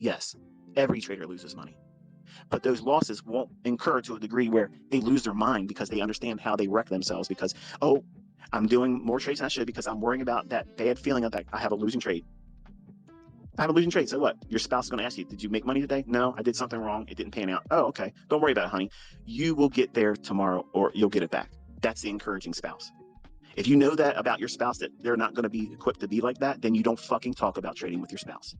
Yes, every trader loses money, but those losses won't incur to a degree where they lose their mind because they understand how they wreck themselves because, oh, I'm doing more trades than I should because I'm worrying about that bad feeling of that I have a losing trade. I have a losing trade. So what? Your spouse is going to ask you, did you make money today? No, I did something wrong. It didn't pan out. Oh, okay. Don't worry about it, honey. You will get there tomorrow or you'll get it back. That's the encouraging spouse. If you know that about your spouse, that they're not going to be equipped to be like that, then you don't fucking talk about trading with your spouse.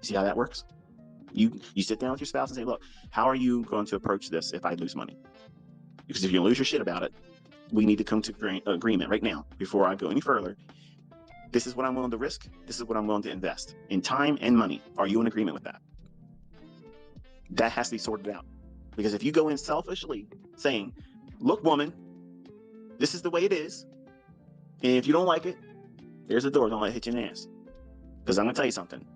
See how that works? You sit down with your spouse and say, look, how are you going to approach this if I lose money? Because if you lose your shit about it, we need to come to agreement right now before I go any further. This is what I'm willing to risk. This is what I'm willing to invest in time and money. Are you in agreement with that? That has to be sorted out. Because if you go in selfishly saying, look, woman, this is the way it is. And if you don't like it, there's the door. Don't let it hit you in the ass. Because I'm going to tell you something.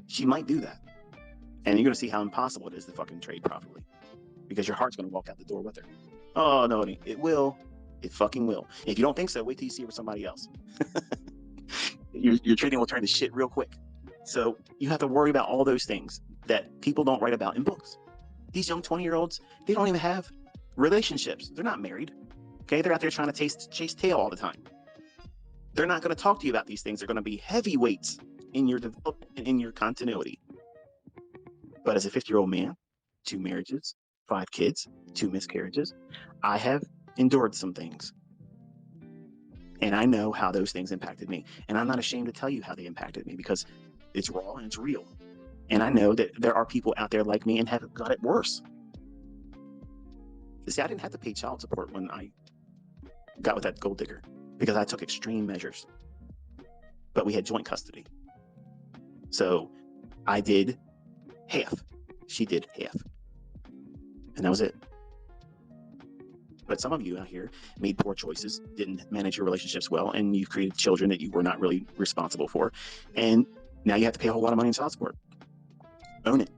She might do that. And you're going to see how impossible it is to fucking trade properly. Because your heart's going to walk out the door with her. Oh, no, it will. It fucking will. If you don't think so, wait till you see it with somebody else. Your trading will turn to shit real quick. So you have to worry about all those things that people don't write about in books. These young 20-year-olds, they don't even have relationships. They're not married. Okay, they're out there trying to chase tail all the time. They're not going to talk to you about these things. They're going to be heavyweights in your development and in your continuity. But as a 50-year-old man, 2 marriages, 5 kids, 2 miscarriages, I have endured some things. And I know how those things impacted me. And I'm not ashamed to tell you how they impacted me because it's raw and it's real. And I know that there are people out there like me and have got it worse. See, I didn't have to pay child support when I got with that gold digger because I took extreme measures. But we had joint custody. So I did half. She did half. And that was it. But some of you out here made poor choices, didn't manage your relationships well, and you've created children that you were not really responsible for. And now you have to pay a whole lot of money in child support. Own it.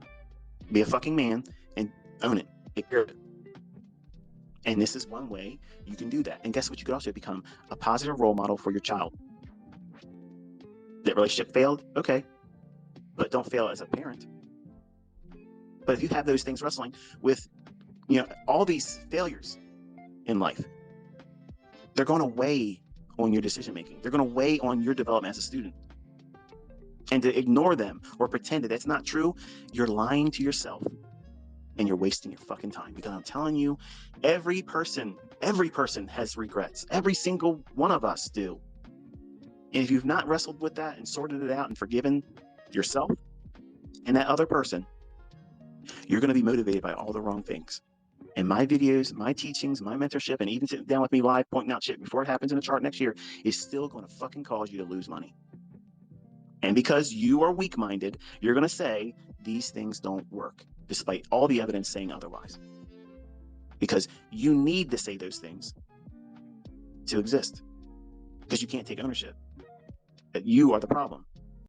Be a fucking man and own it. Take care of it. And this is one way you can do that. And guess what? You could also become a positive role model for your child. That relationship failed? Okay. But don't fail as a parent. But if you have those things wrestling with, all these failures in life, they're going to weigh on your decision making. They're going to weigh on your development as a student. And to ignore them or pretend that that's not true, you're lying to yourself and you're wasting your fucking time. Because I'm telling you, every person has regrets. Every single one of us do. And if you've not wrestled with that and sorted it out and forgiven yourself and that other person, you're going to be motivated by all the wrong things. And my videos, my teachings, my mentorship, and even sitting down with me live pointing out shit before it happens in the chart next year is still going to fucking cause you to lose money. And because you are weak-minded, you're going to say these things don't work, despite all the evidence saying otherwise. Because you need to say those things to exist. Because you can't take ownership. That you are the problem.